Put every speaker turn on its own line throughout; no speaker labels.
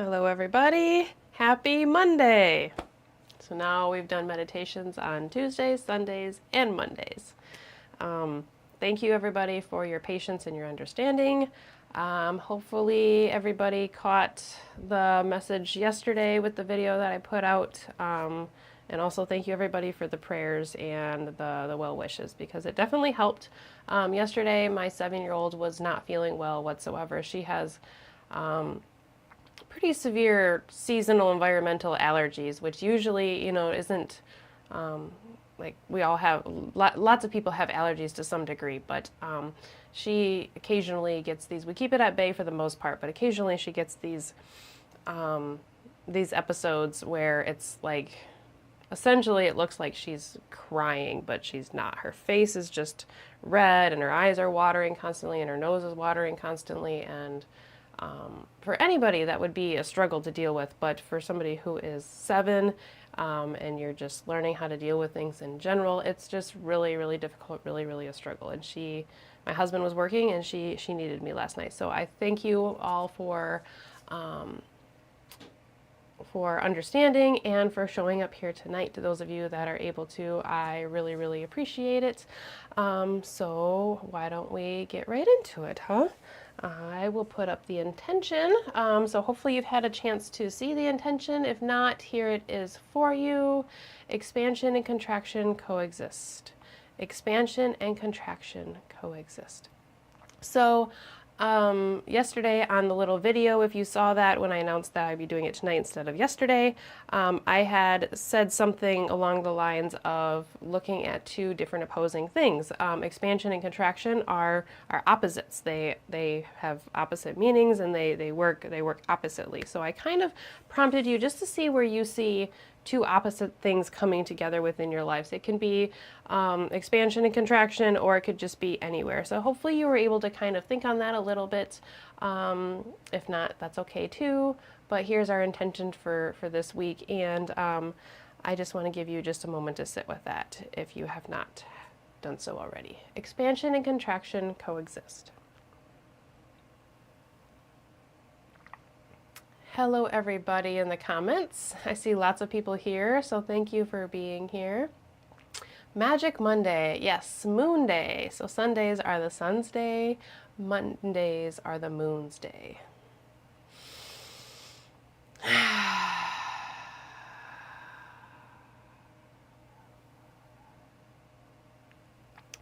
Hello everybody, happy Monday. So now we've done meditations on Tuesdays, Sundays, and Mondays. Thank you everybody for your patience and your understanding. Hopefully everybody caught the message yesterday with the video that I put out. And also thank you everybody for the prayers and the well wishes, because it definitely helped. Yesterday my 7-year-old was not feeling well whatsoever. She has pretty severe seasonal environmental allergies, which usually, isn't like we all have, lots of people have allergies to some degree, but she occasionally gets these, we keep it at bay for the most part, but occasionally she gets these episodes where it's like, essentially it looks like she's crying, but she's not. Her face is just red and her eyes are watering constantly and her nose is watering constantly, and for anybody that would be a struggle to deal with, but for somebody who is 7 and you're just learning how to deal with things in general, it's just really, really difficult, really, really a struggle. And my husband was working and she needed me last night. So I thank you all for understanding and for showing up here tonight. To those of you that are able to, I really, really appreciate it. So why don't we get right into it, huh? I will put up the intention. So hopefully you've had a chance to see the intention. If not, here it is for you. Expansion and contraction coexist. Expansion and contraction coexist. So yesterday on the little video, if you saw that when I announced that I'd be doing it tonight instead of yesterday, I had said something along the lines of looking at two different opposing things. Expansion and contraction are opposites. They have opposite meanings and they work oppositely. So I kind of prompted you just to see where you see two opposite things coming together within your lives. It can be expansion and contraction, or it could just be anywhere. So hopefully you were able to kind of think on that a little bit. If not, that's okay too. But here's our intention for this week, and I just want to give you just a moment to sit with that if you have not done so already. Expansion and contraction coexist. Hello everybody in the comments. I see lots of people here, so thank you for being here. Magic Monday, yes, Moon Day. So Sundays are the sun's day, Mondays are the moon's day.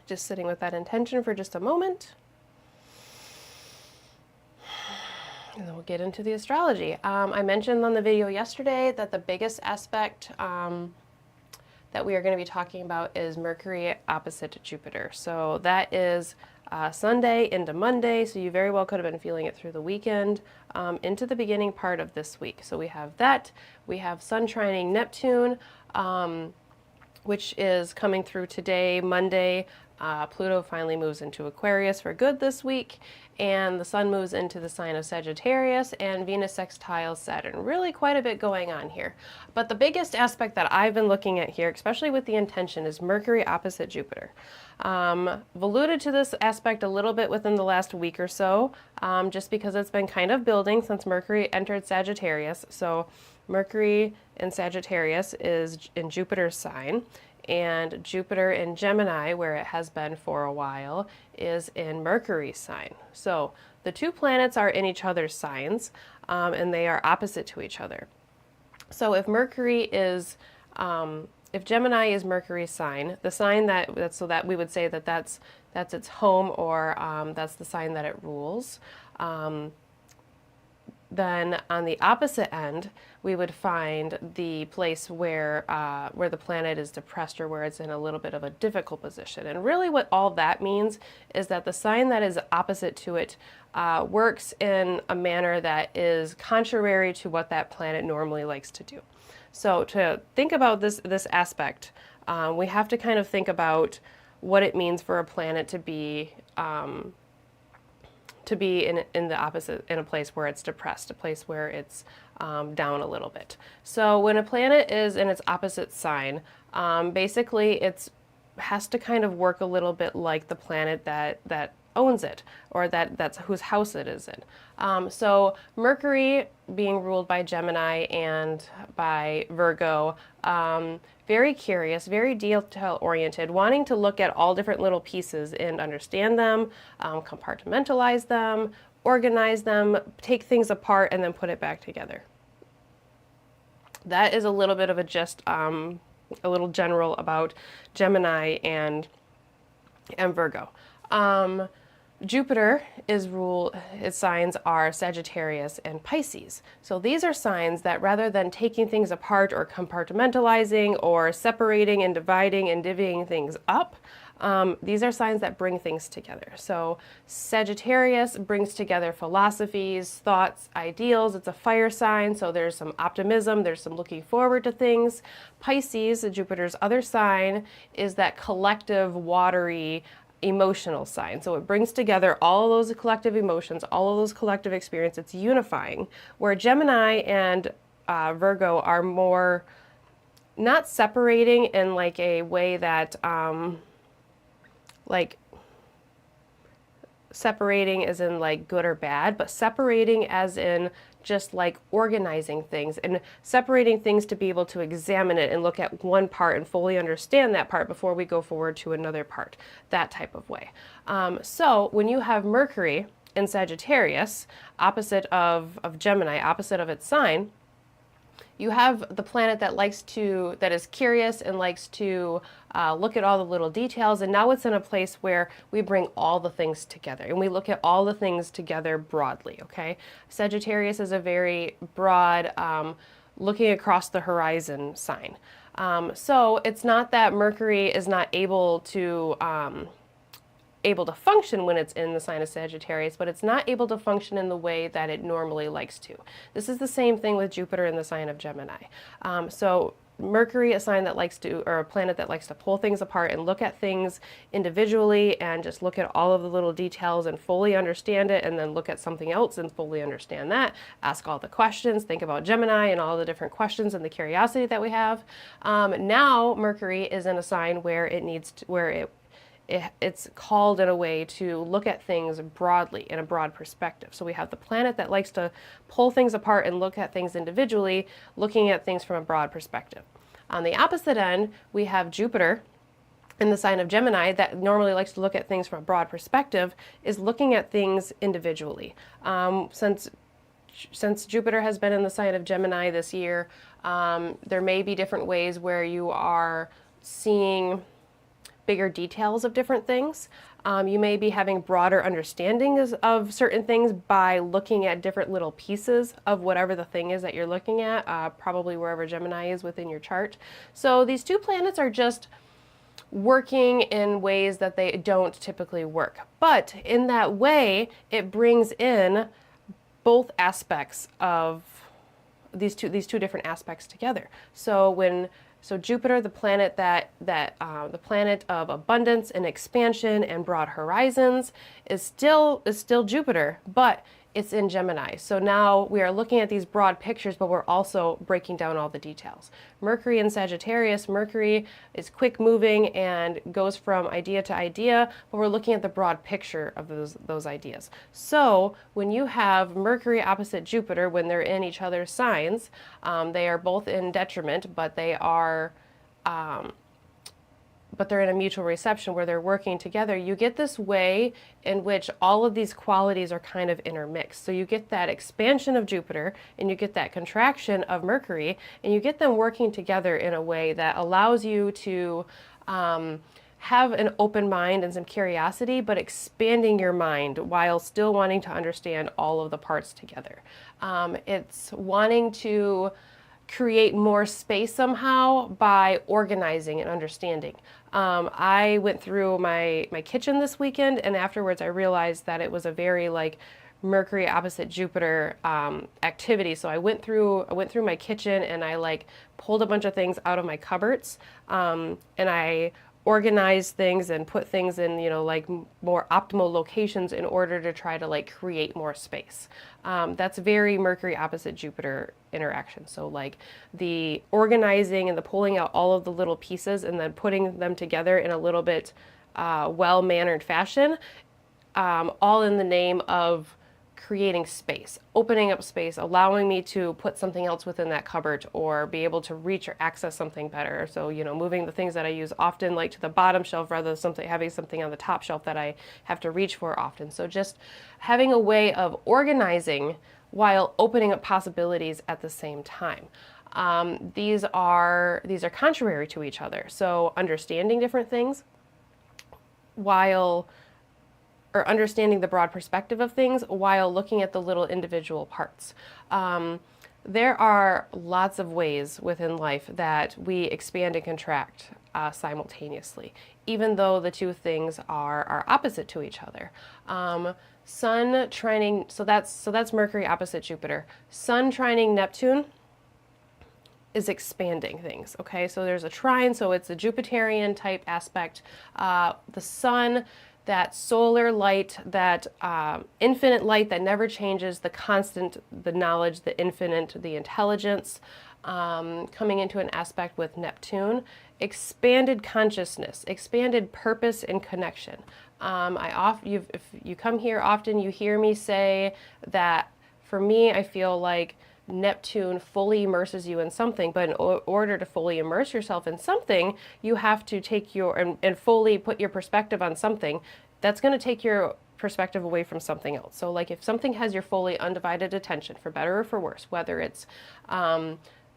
Just sitting with that intention for just a moment. And then we'll get into the astrology. I mentioned on the video yesterday that the biggest aspect that we are going to be talking about is Mercury opposite Jupiter. So that is Sunday into Monday, so you very well could have been feeling it through the weekend into the beginning part of this week. So we have that. We have Sun trining Neptune, which is coming through today, Monday. Pluto finally moves into Aquarius for good this week, and the Sun moves into the sign of Sagittarius, and Venus sextiles Saturn. Really quite a bit going on here. But the biggest aspect that I've been looking at here, especially with the intention, is Mercury opposite Jupiter. I've alluded to this aspect a little bit within the last week or so, just because it's been kind of building since Mercury entered Sagittarius. So Mercury in Sagittarius is in Jupiter's sign, and Jupiter in Gemini, where it has been for a while, is in Mercury's sign. So the two planets are in each other's signs, and they are opposite to each other. So if Mercury is, if Gemini is Mercury's sign, the sign so that we would say that that's its home, or that's the sign that it rules. Then on the opposite end, we would find the place where the planet is depressed, or where it's in a little bit of a difficult position. And really what all that means is that the sign that is opposite to it works in a manner that is contrary to what that planet normally likes to do. So to think about this aspect, we have to kind of think about what it means for a planet to be in the opposite, in a place where it's depressed, a place where it's down a little bit. So when a planet is in its opposite sign, basically it has to kind of work a little bit like the planet that owns it, or that's whose house it is in. So Mercury being ruled by Gemini and by Virgo, very curious, very detail-oriented, wanting to look at all different little pieces and understand them, compartmentalize them, organize them, take things apart, and then put it back together. That is a little bit of a just, a little general about Gemini and Virgo. Jupiter its signs are Sagittarius and Pisces. So these are signs that rather than taking things apart or compartmentalizing or separating and dividing and divvying things up, these are signs that bring things together. So Sagittarius brings together philosophies, thoughts, ideals. It's a fire sign, so there's some optimism, there's some looking forward to things. Pisces, Jupiter's other sign, is that collective, watery, emotional sign. So it brings together all of those collective emotions, all of those collective experiences. It's unifying. Where Gemini and Virgo are more not separating in like a way that like separating as in like good or bad, but separating as in just like organizing things and separating things to be able to examine it and look at one part and fully understand that part before we go forward to another part, that type of way. So when you have Mercury in Sagittarius, opposite of Gemini, opposite of its sign, you have the planet that is curious and likes to look at all the little details, and now it's in a place where we bring all the things together and we look at all the things together broadly, okay? Sagittarius is a very broad, looking across the horizon sign. So it's not that Mercury is not able to function when it's in the sign of Sagittarius, but it's not able to function in the way that it normally likes to. This is the same thing with Jupiter in the sign of Gemini. So Mercury, a sign that likes to, or a planet that likes to pull things apart and look at things individually and just look at all of the little details and fully understand it, and then look at something else and fully understand that, ask all the questions, think about Gemini and all the different questions and the curiosity that we have. Now Mercury is in a sign where it's called in a way to look at things broadly in a broad perspective. So we have the planet that likes to pull things apart and look at things individually, looking at things from a broad perspective. On the opposite end, we have Jupiter in the sign of Gemini that normally likes to look at things from a broad perspective, is looking at things individually. Since Jupiter has been in the sign of Gemini this year, there may be different ways where you are seeing bigger details of different things. You may be having broader understandings of certain things by looking at different little pieces of whatever the thing is that you're looking at, probably wherever Gemini is within your chart. So these two planets are just working in ways that they don't typically work. But in that way, it brings in both aspects of these two different aspects together. So Jupiter, the planet the planet of abundance and expansion and broad horizons, is still Jupiter, but it's in Gemini. So now we are looking at these broad pictures, but we're also breaking down all the details. Mercury in Sagittarius, Mercury is quick moving and goes from idea to idea, but we're looking at the broad picture of those ideas. So when you have Mercury opposite Jupiter, when they're in each other's signs, they are both in detriment, but they're in a mutual reception where they're working together. You get this way in which all of these qualities are kind of intermixed. So you get that expansion of Jupiter and you get that contraction of Mercury, and you get them working together in a way that allows you to have an open mind and some curiosity, but expanding your mind while still wanting to understand all of the parts together. It's wanting to create more space somehow by organizing and understanding. I went through my kitchen this weekend, and afterwards I realized that it was a very like Mercury opposite Jupiter activity. So I went through my kitchen and I like pulled a bunch of things out of my cupboards, and I organize things and put things in, like more optimal locations in order to try to like create more space. That's very Mercury opposite Jupiter interaction. So like the organizing and the pulling out all of the little pieces and then putting them together in a little bit well-mannered fashion all in the name of creating space, opening up space, allowing me to put something else within that cupboard or be able to reach or access something better. So, moving the things that I use often like to the bottom shelf rather than having something on the top shelf that I have to reach for often. So just having a way of organizing while opening up possibilities at the same time. These are contrary to each other. So understanding different things or understanding the broad perspective of things while looking at the little individual parts. There are lots of ways within life that we expand and contract simultaneously, even though the two things are opposite to each other. Sun trining, so that's Mercury opposite Jupiter. Sun trining Neptune is expanding things, okay? So there's a trine, so it's a Jupiterian type aspect. The sun, that solar light, that infinite light that never changes, the constant, the knowledge, the infinite, the intelligence, coming into an aspect with Neptune, expanded consciousness, expanded purpose and connection. If you come here often, you hear me say that for me, I feel like Neptune fully immerses you in something, but in order to fully immerse yourself in something, you have to take and fully put your perspective on something. That's going to take your perspective away from something else. So like if something has your fully undivided attention, for better or for worse, whether it's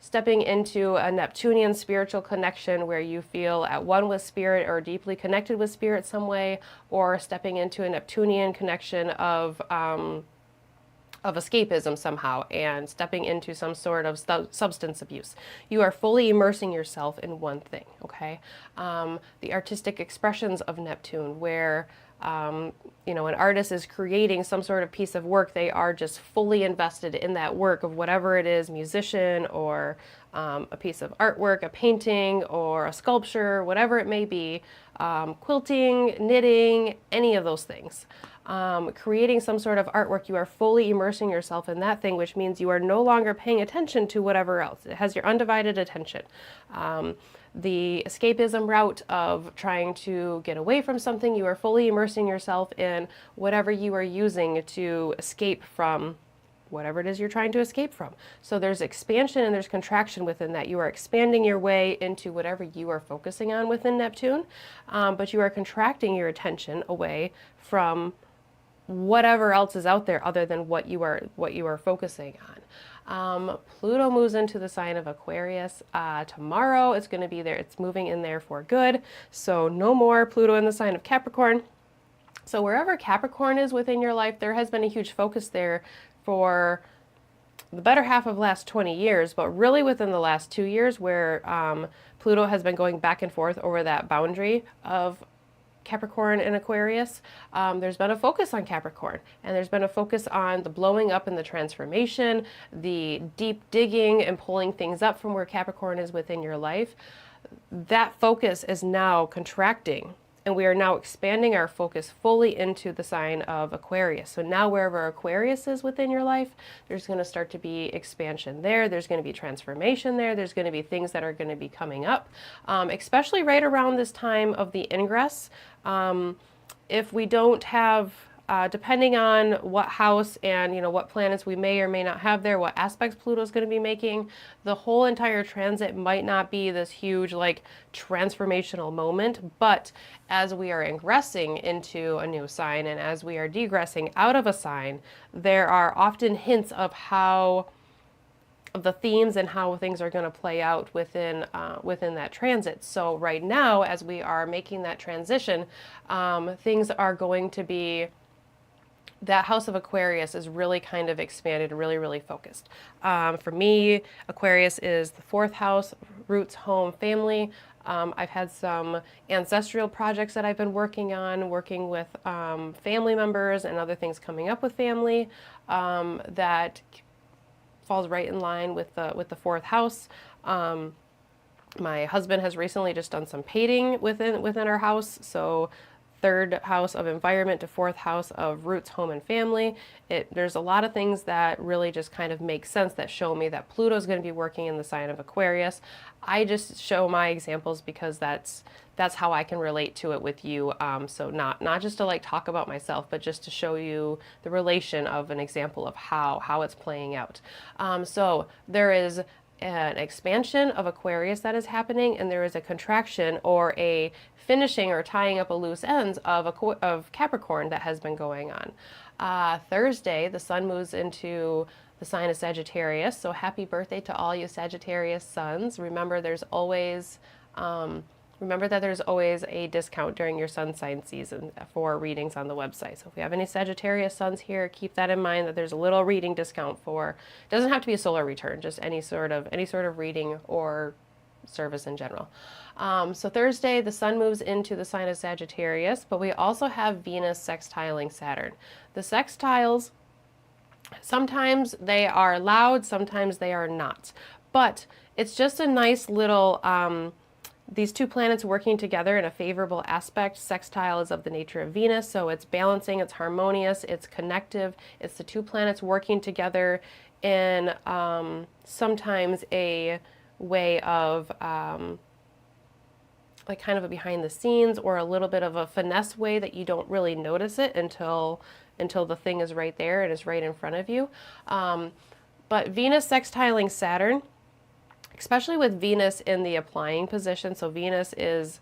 stepping into a Neptunian spiritual connection where you feel at one with spirit or deeply connected with spirit some way, or stepping into a Neptunian connection of escapism somehow and stepping into some sort of substance abuse. You are fully immersing yourself in one thing, okay? The artistic expressions of Neptune where, an artist is creating some sort of piece of work, they are just fully invested in that work of whatever it is, musician or a piece of artwork, a painting or a sculpture, whatever it may be, quilting, knitting, any of those things. Creating some sort of artwork, you are fully immersing yourself in that thing, which means you are no longer paying attention to whatever else. It has your undivided attention. The escapism route of trying to get away from something, you are fully immersing yourself in whatever you are using to escape from whatever it is you're trying to escape from. So there's expansion and there's contraction within that. You are expanding your way into whatever you are focusing on within Neptune, but you are contracting your attention away from whatever else is out there other than what you are focusing on. Pluto moves into the sign of Aquarius tomorrow. It's going to be there. It's moving in there for good. So no more Pluto in the sign of Capricorn. So wherever Capricorn is within your life, there has been a huge focus there for the better half of the last 20 years, but really within the last 2 years where Pluto has been going back and forth over that boundary of Capricorn and Aquarius. There's been a focus on Capricorn, and there's been a focus on the blowing up and the transformation, the deep digging and pulling things up from where Capricorn is within your life. That focus is now contracting, and we are now expanding our focus fully into the sign of Aquarius. So now wherever Aquarius is within your life, there's going to start to be expansion there. There's going to be transformation there. There's going to be things that are going to be coming up, especially right around this time of the ingress. If we don't have, depending on what house and what planets we may or may not have there, what aspects Pluto is going to be making, the whole entire transit might not be this huge transformational moment. But as we are ingressing into a new sign and as we are degressing out of a sign, there are often hints of the themes and how things are going to play out within that transit. So right now, as we are making that transition, things are going to be, that house of Aquarius is really kind of expanded, really, really focused. For me, Aquarius is the 4th house, roots, home, family. I've had some ancestral projects that I've been working on, working with family members and other things coming up with family that falls right in line with the 4th house. My husband has recently just done some painting within our house, so 3rd house of environment to 4th house of roots, home, and family. There's a lot of things that really just kind of make sense that show me that Pluto is going to be working in the sign of Aquarius. I just show my examples because that's that's how I can relate to it with you. So not just to like talk about myself, but just to show you the relation of an example of how it's playing out. So there is an expansion of Aquarius that is happening, and there is a contraction or a finishing or tying up a loose ends of Capricorn that has been going on. Thursday, the sun moves into the sign of Sagittarius. So happy birthday to all you Sagittarius suns. Remember, remember that there's always a discount during your sun sign season for readings on the website. So if we have any Sagittarius suns here, keep that in mind, that there's a little reading discount for, it doesn't have to be a solar return, just any sort of reading or service in general. So Thursday, the sun moves into the sign of Sagittarius, but we also have Venus sextiling Saturn. The sextiles, sometimes they are loud, sometimes they are not. But it's just a nice little, these two planets working together in a favorable aspect. Sextile is of the nature of Venus, so it's balancing, it's harmonious, it's connective. It's the two planets working together in sometimes a way of like kind of a behind the scenes or a little bit of a finesse way that you don't really notice it until the thing is right there and is right in front of you. But Venus sextiling Saturn, especially with Venus in the applying position, so Venus is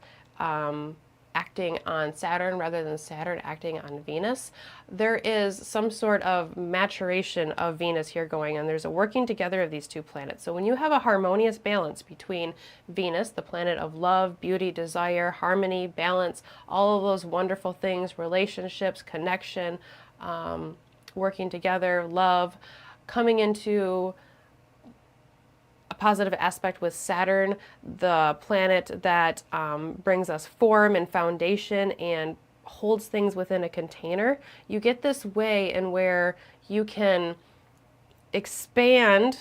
acting on Saturn rather than Saturn acting on Venus, there is some sort of maturation of Venus here going on. There's a working together of these two planets. So when you have a harmonious balance between Venus, the planet of love, beauty, desire, harmony, balance, all of those wonderful things, relationships, connection, working together, love, coming into a positive aspect with Saturn, the planet that brings us form and foundation and holds things within a container, you get this way in where you can expand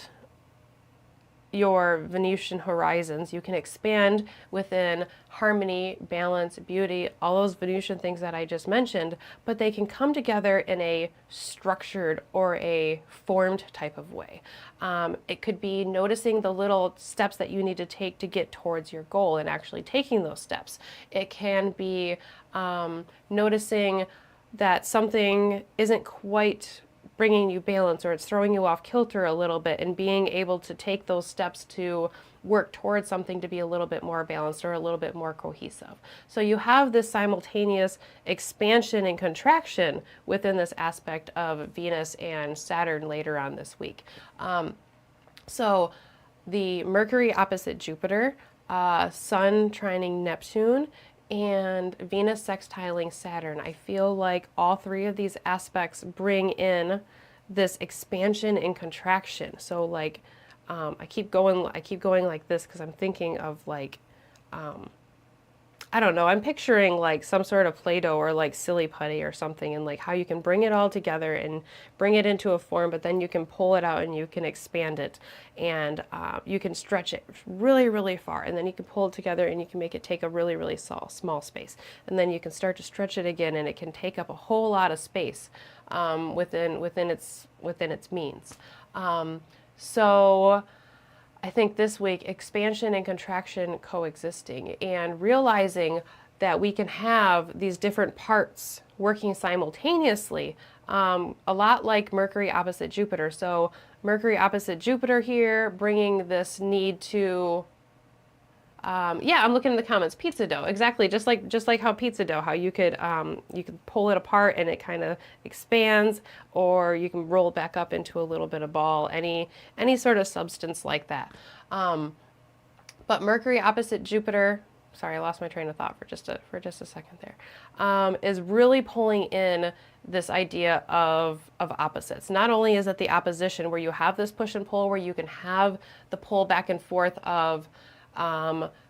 your Venusian horizons. You can expand within harmony, balance, beauty, all those Venusian things that I just mentioned, but they can come together in a structured or a formed type of way. It could be noticing the little steps that you need to take to get towards your goal and actually taking those steps. It can be noticing that something isn't quite bringing you balance, or it's throwing you off kilter a little bit, and being able to take those steps to work towards something to be a little bit more balanced or a little bit more cohesive. So you have this simultaneous expansion and contraction within this aspect of Venus and Saturn later on this week. So the Mercury opposite Jupiter, Sun trining Neptune, and Venus sextiling Saturn. I feel like all three of these aspects bring in this expansion and contraction. So like, I keep going like this because I'm thinking of like, I don't know, I'm picturing like some sort of Play-Doh or like silly putty or something, and like how you can bring it all together and bring it into a form, but then you can pull it out and you can expand it, and you can stretch it really, really far, and then you can pull it together and you can make it take a really, really small space, and then you can start to stretch it again, and it can take up a whole lot of space within its means. So I think this week, expansion and contraction coexisting, and realizing that we can have these different parts working simultaneously, a lot like Mercury opposite Jupiter. So Mercury opposite Jupiter here, bringing this need to, yeah, I'm looking in the comments, pizza dough, exactly, just like how pizza dough, how you could pull it apart and it kind of expands, or you can roll it back up into a little bit of ball, any sort of substance like that. But Mercury opposite Jupiter, sorry, I lost my train of thought for just a second there, is really pulling in this idea of opposites. Not only is it the opposition where you have this push and pull, where you can have the pull back and forth of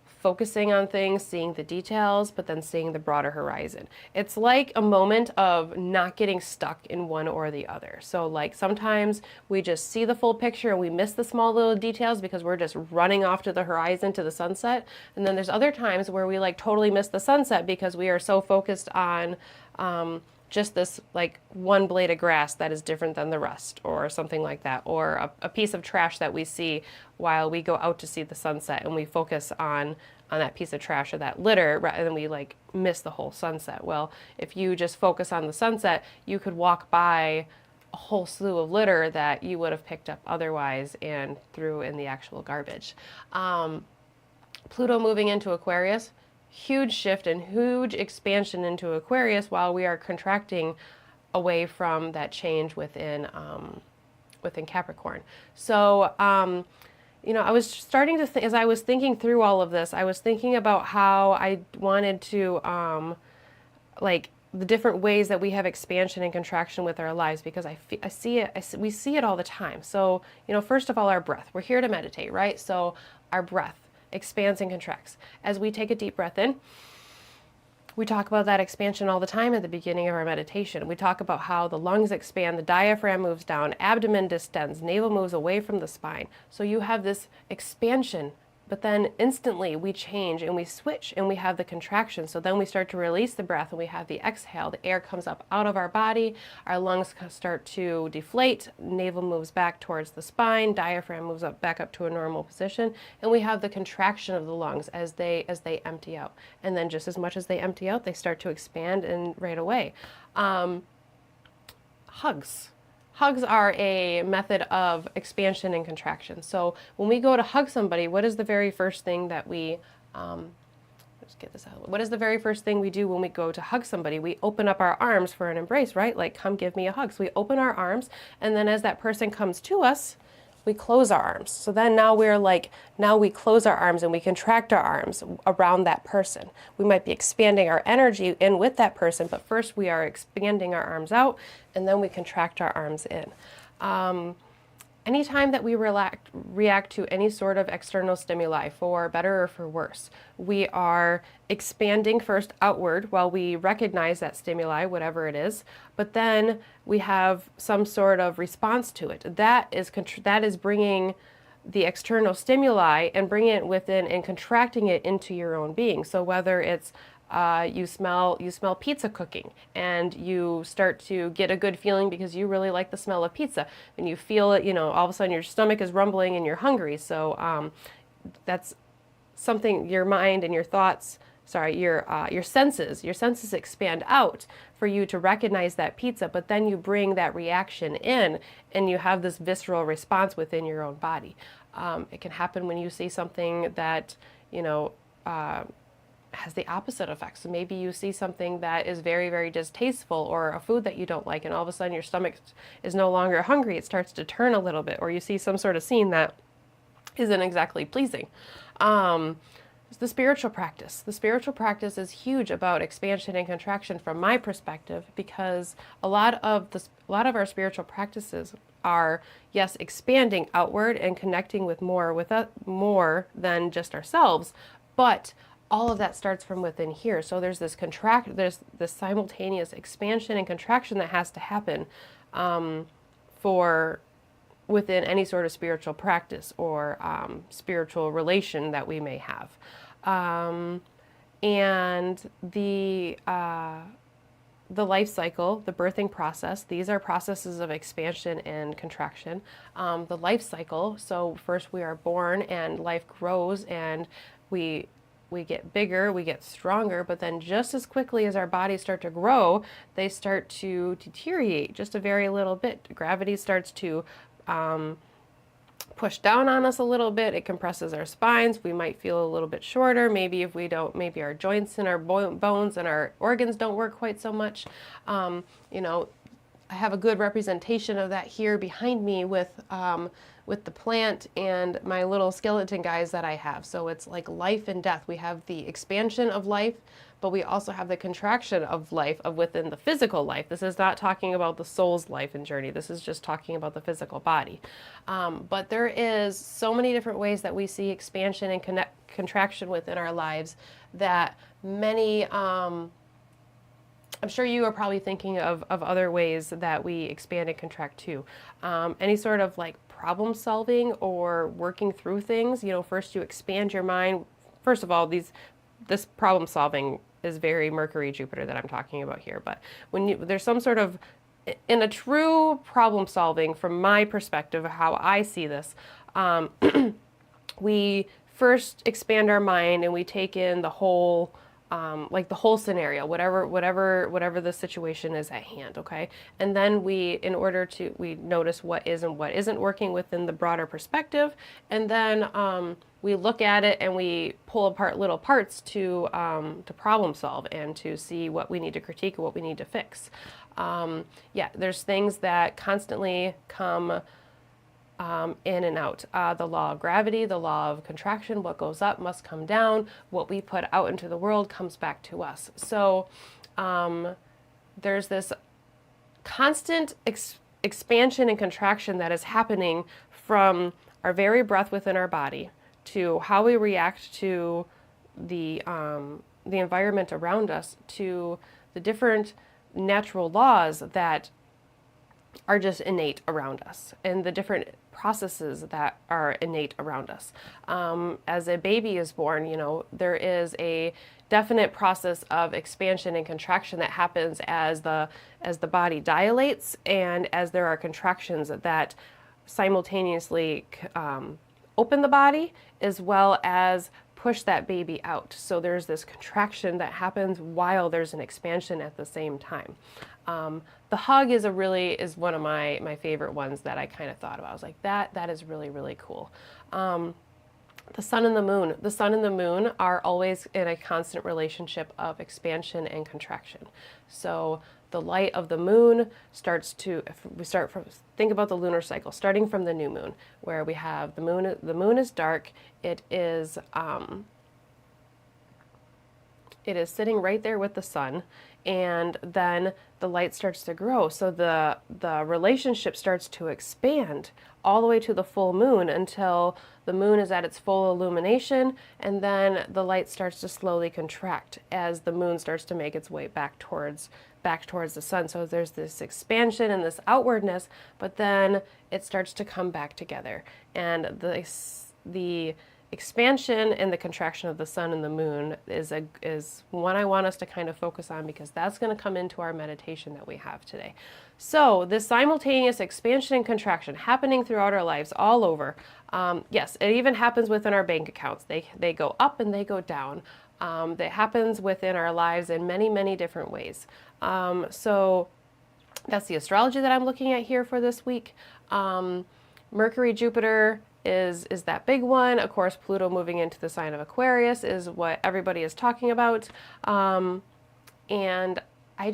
focusing on things, seeing the details, but then seeing the broader horizon. It's like a moment of not getting stuck in one or the other. So like sometimes we just see the full picture and we miss the small little details because we're just running off to the horizon, to the sunset. And then there's other times where we like totally miss the sunset because we are so focused on just this like one blade of grass that is different than the rest, or something like that, or a piece of trash that we see while we go out to see the sunset, and we focus on on that piece of trash or that litter, and then we like miss the whole sunset. Well, if you just focus on the sunset, you could walk by a whole slew of litter that you would have picked up otherwise and threw in the actual garbage. Pluto moving into Aquarius, huge shift and huge expansion into Aquarius while we are contracting away from that change within Capricorn. So, I was starting to think, as I was thinking through all of this, I was thinking about how I wanted to, like, the different ways that we have expansion and contraction with our lives, because we see it all the time. So, first of all, our breath. We're here to meditate, right? So our breath expands and contracts. As we take a deep breath in, we talk about that expansion all the time at the beginning of our meditation. We talk about how the lungs expand, the diaphragm moves down, abdomen distends, navel moves away from the spine. So you have this expansion, but then instantly we change and we switch and we have the contraction. So then we start to release the breath and we have the exhale. The air comes up out of our body, our lungs start to deflate, navel moves back towards the spine, diaphragm moves back up to a normal position, and we have the contraction of the lungs as they empty out. And then just as much as they empty out, they start to expand and right away. Hugs. Hugs are a method of expansion and contraction. So when we go to hug somebody, what is the very first thing that we, let's get this out. What is the very first thing we do when we go to hug somebody? We open up our arms for an embrace, right? Like, come give me a hug. So we open our arms, and then as that person comes to us, we close our arms. So then now we close our arms and we contract our arms around that person. We might be expanding our energy in with that person, but first we are expanding our arms out and then we contract our arms in. Anytime that we react to any sort of external stimuli, for better or for worse, we are expanding first outward while we recognize that stimuli, whatever it is, but then we have some sort of response to it. That is bringing the external stimuli and bringing it within and contracting it into your own being. So whether it's you smell pizza cooking and you start to get a good feeling because you really like the smell of pizza, and you feel it, all of a sudden your stomach is rumbling and you're hungry. So that's something, your mind and your thoughts, your senses expand out for you to recognize that pizza, but then you bring that reaction in and you have this visceral response within your own body. It can happen when you see something that, has the opposite effect. So maybe you see something that is very, very distasteful, or a food that you don't like, and all of a sudden your stomach is no longer hungry. It starts to turn a little bit, or you see some sort of scene that isn't exactly pleasing. The spiritual practice. The spiritual practice is huge about expansion and contraction from my perspective, because a lot of our spiritual practices are, yes, expanding outward and connecting with more than just ourselves, but all of that starts from within here. So there's this simultaneous expansion and contraction that has to happen for within any sort of spiritual practice or spiritual relation that we may have. And the life cycle, the birthing process, these are processes of expansion and contraction. The life cycle, so first we are born and life grows and we get bigger, we get stronger, but then just as quickly as our bodies start to grow, they start to deteriorate just a very little bit. Gravity starts to push down on us a little bit. It compresses our spines. We might feel a little bit shorter. Maybe maybe our joints and our bones and our organs don't work quite so much. I have a good representation of that here behind me with the plant and my little skeleton guys that I have. So it's like life and death. We have the expansion of life, but we also have the contraction of life within the physical life. This is not talking about the soul's life and journey. This is just talking about the physical body. But there is so many different ways that we see expansion and contraction within our lives that many, I'm sure you are probably thinking of other ways that we expand and contract too. Any sort of like problem solving or working through things, first you expand your mind. First of all, this problem solving is very Mercury, Jupiter that I'm talking about here. But when there's some sort of, in a true problem solving, from my perspective, how I see this, we first expand our mind and we take in the whole, like the whole scenario, whatever the situation is at hand, okay? And then we notice what is and what isn't working within the broader perspective, and then we look at it and we pull apart little parts to problem solve and to see what we need to critique and what we need to fix. Yeah, there's things that constantly come in and out. The law of gravity, the law of contraction, what goes up must come down. What we put out into the world comes back to us. So there's this constant expansion and contraction that is happening from our very breath within our body to how we react to the environment around us, to the different natural laws that are just innate around us, and the different processes that are innate around us. As a baby is born, you know, there is a definite process of expansion and contraction that happens as the body dilates, and as there are contractions that simultaneously open the body as well as push that baby out. So there's this contraction that happens while there's an expansion at the same time. The hug is one of my favorite ones that I kind of thought about. I was like, that is really, really cool. The sun and the moon. The sun and the moon are always in a constant relationship of expansion and contraction. So the light of the moon think about the lunar cycle, starting from the new moon, where we have the moon is dark. It is sitting right there with the sun, and then the light starts to grow. So the relationship starts to expand all the way to the full moon until the moon is at its full illumination, and then the light starts to slowly contract as the moon starts to make its way back towards the sun. So there's this expansion and this outwardness, but then it starts to come back together. And the expansion and the contraction of the sun and the moon is one I want us to kind of focus on, because that's going to come into our meditation that we have today. So this simultaneous expansion and contraction happening throughout our lives all over. Yes, it even happens within our bank accounts. They go up and they go down. That happens within our lives in many, many different ways. So that's the astrology that I'm looking at here for this week. Mercury, Jupiter is that big one. Of course, Pluto moving into the sign of Aquarius is what everybody is talking about. And I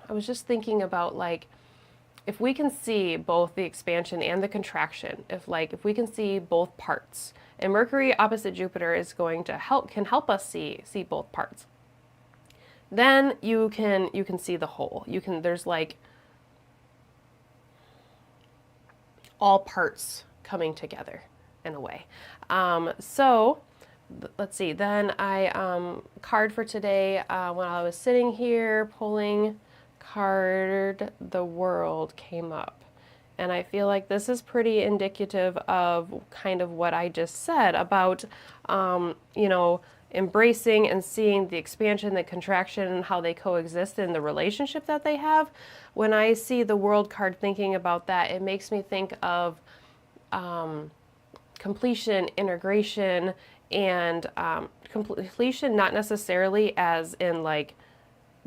was just thinking about, like, if we can see both the expansion and the contraction, if we can see both parts, and Mercury opposite Jupiter is going to can help us see both parts, then you can see the whole. There's like all parts coming together in a way. So let's see, then I card for today, when I was sitting here pulling card, the World came up, and I feel like this is pretty indicative of kind of what I just said about you know, embracing and seeing the expansion, the contraction, and how they coexist in the relationship that they have. When I see the World card, thinking about that, it makes me think of completion, integration, and completion not necessarily as in like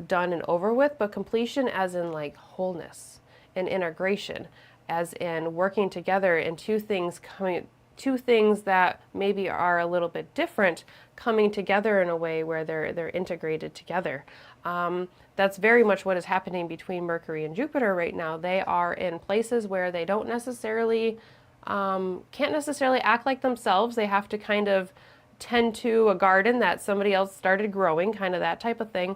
done and over with, but completion as in like wholeness, and integration as in working together, and two things that maybe are a little bit different coming together in a way where they're integrated together. That's very much what is happening between Mercury and Jupiter right now. They are in places where they don't necessarily can't necessarily act like themselves. They have to kind of tend to a garden that somebody else started growing, kind of that type of thing.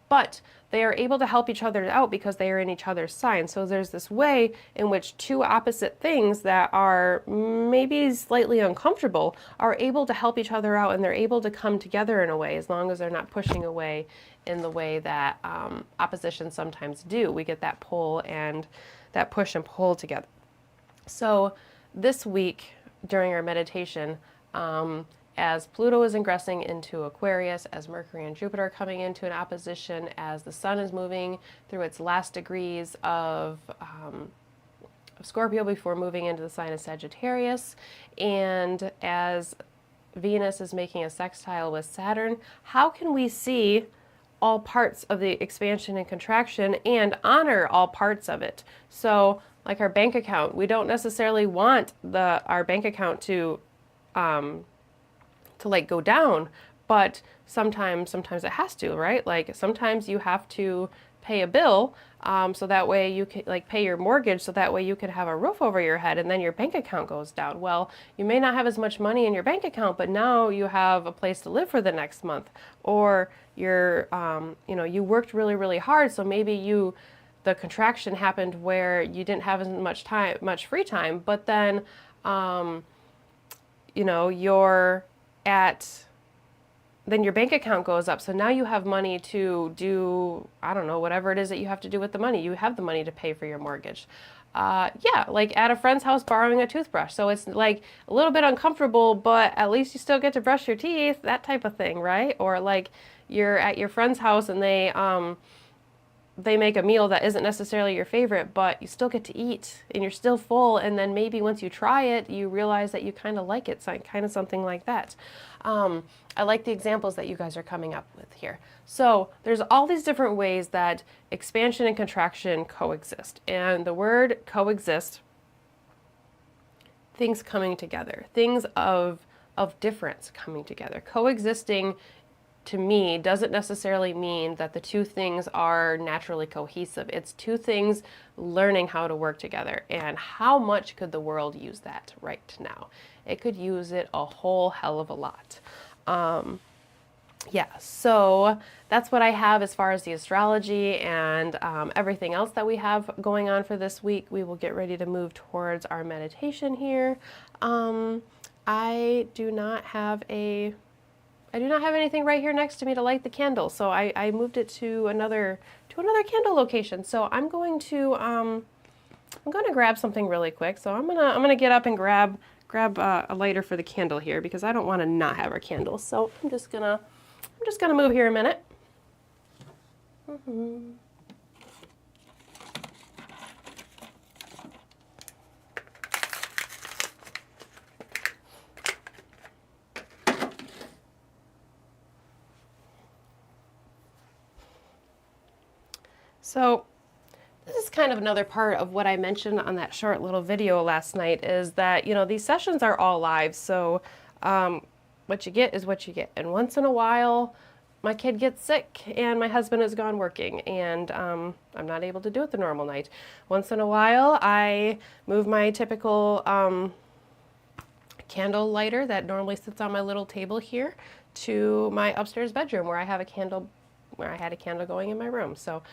But they are able to help each other out because they are in each other's sign. So there's this way in which two opposite things that are maybe slightly uncomfortable are able to help each other out, and they're able to come together in a way, as long as they're not pushing away in the way that opposition sometimes do. We get that pull and that push and pull together. So this week during our meditation, as Pluto is ingressing into Aquarius, as Mercury and Jupiter are coming into an opposition, as the Sun is moving through its last degrees of Scorpio before moving into the sign of Sagittarius, and as Venus is making a sextile with Saturn, how can we see all parts of the expansion and contraction and honor all parts of it? So like our bank account, we don't necessarily want our bank account to like go down, but sometimes it has to, right? Like sometimes you have to pay a bill, so that way you can like pay your mortgage, so that way you can have a roof over your head, and then your bank account goes down. Well, you may not have as much money in your bank account, but now you have a place to live for the next month, or you're, you worked really, really hard, so maybe the contraction happened where you didn't have as much free time, but then, then your bank account goes up. So now you have money to do, I don't know, whatever it is that you have to do with the money. You have the money to pay for your mortgage. Yeah, like at a friend's house borrowing a toothbrush. So it's like a little bit uncomfortable, but at least you still get to brush your teeth, that type of thing, right? Or like you're at your friend's house and they make a meal that isn't necessarily your favorite, but you still get to eat and you're still full. And then maybe once you try it, you realize that you kind of like it. So kind of something like that. I like the examples that you guys are coming up with here. So there's all these different ways that expansion and contraction coexist. And the word coexist, things coming together, things of difference coming together. Coexisting to me doesn't necessarily mean that the two things are naturally cohesive. It's two things learning how to work together. And how much could the world use that right now? It could use it a whole hell of a lot. Yeah, so that's what I have as far as the astrology and everything else that we have going on for this week. We will get ready to move towards our meditation here. I do not have anything right here next to me to light the candle, so I moved it to another candle location. So I'm going to grab something really quick. So I'm gonna get up and grab a lighter for the candle here, because I don't want to not have our candles. So I'm just gonna move here a minute. So this is kind of another part of what I mentioned on that short little video last night, is that, these sessions are all live. So what you get is what you get. And once in a while, my kid gets sick and my husband is gone working, and I'm not able to do it the normal night. Once in a while, I move my typical candle lighter that normally sits on my little table here to my upstairs bedroom, where I had a candle going in my room. So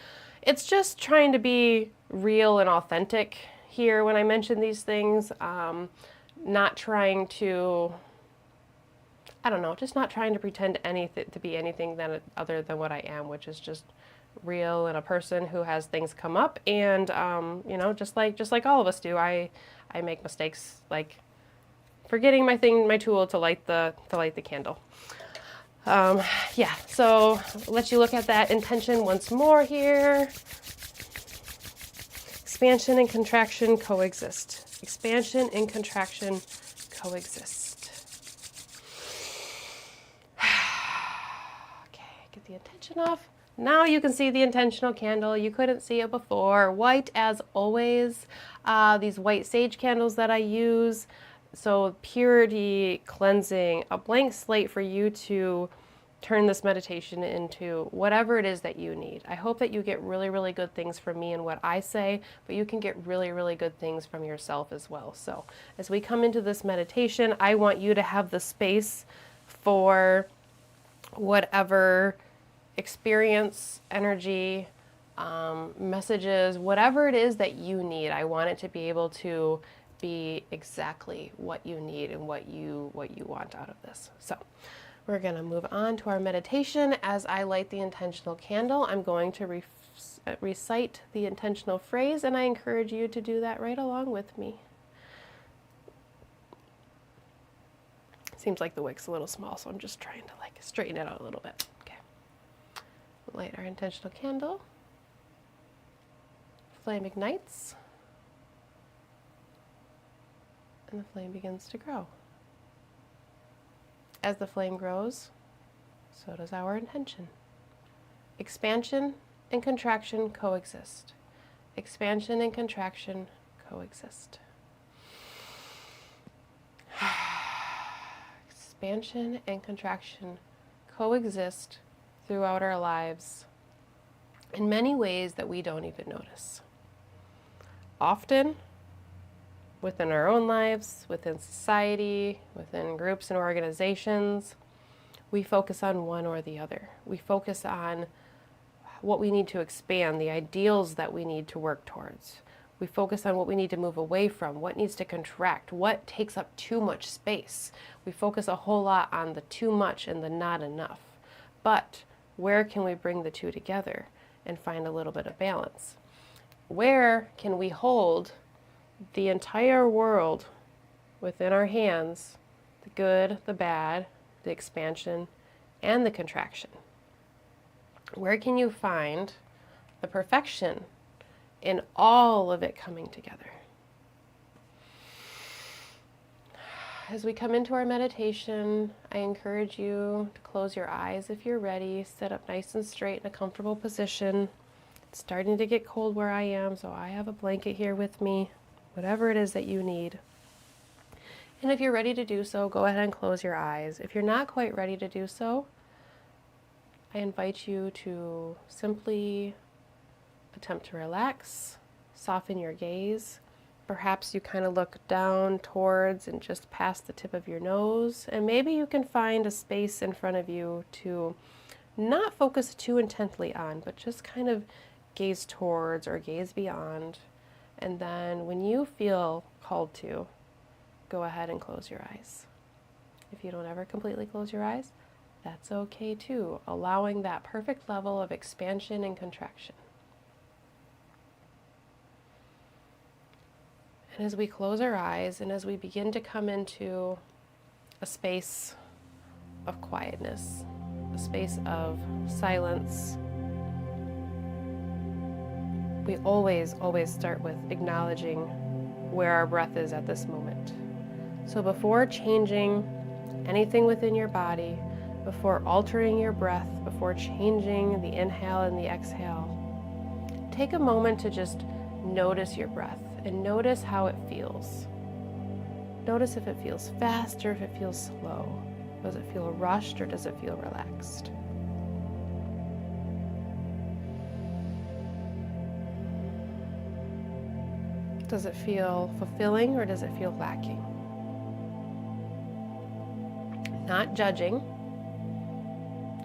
it's just trying to be real and authentic here when I mention these things. Not trying to, just not trying to pretend to be anything other than what I am, which is just real and a person who has things come up. And just like all of us do, I make mistakes, like forgetting my tool to light the candle. Yeah, so let you look at that intention once more here. Expansion and contraction coexist. Expansion and contraction coexist. Okay, get the intention off. Now you can see the intentional candle. You couldn't see it before. White as always. These white sage candles that I use. So purity, cleansing, a blank slate for you to turn this meditation into whatever it is that you need. I hope that you get really, really good things from me and what I say, but you can get really, really good things from yourself as well. So as we come into this meditation, I want you to have the space for whatever experience, energy, messages, whatever it is that you need. I want it to be able to be exactly what you need and what you want out of this. So we're going to move on to our meditation. As I light the intentional candle, I'm going to recite the intentional phrase, and I encourage you to do that right along with me. Seems like the wick's a little small, so I'm just trying to straighten it out a little bit. Okay. Light our intentional candle. Flame ignites. And the flame begins to grow. As the flame grows, so does our intention. Expansion and contraction coexist. Expansion and contraction coexist. Expansion and contraction coexist throughout our lives in many ways that we don't even notice. Often, within our own lives, within society, within groups and organizations, we focus on one or the other. We focus on what we need to expand, the ideals that we need to work towards. We focus on what we need to move away from, what needs to contract, what takes up too much space. We focus a whole lot on the too much and the not enough. But where can we bring the two together and find a little bit of balance? Where can we hold the entire world within our hands, the good, the bad, the expansion, and the contraction? Where can you find the perfection in all of it coming together? As we come into our meditation, I encourage you to close your eyes if you're ready. Sit up nice and straight in a comfortable position. It's starting to get cold where I am, so I have a blanket here with me, whatever it is that you need. And if you're ready to do so, go ahead and close your eyes. If you're not quite ready to do so, I invite you to simply attempt to relax, soften your gaze. Perhaps you kind of look down towards and just past the tip of your nose, and maybe you can find a space in front of you to not focus too intently on, but just kind of gaze towards or gaze beyond. And then when you feel called to, go ahead and close your eyes. If you don't ever completely close your eyes, that's okay too, allowing that perfect level of expansion and contraction. And as we close our eyes and as we begin to come into a space of quietness, a space of silence, we always start with acknowledging where our breath is at this moment. So before changing anything within your body, before altering your breath, before changing the inhale and the exhale, take a moment to just notice your breath and notice how it feels. Notice if it feels fast or if it feels slow. Does it feel rushed or does it feel relaxed? Does it feel fulfilling or does it feel lacking? Not judging,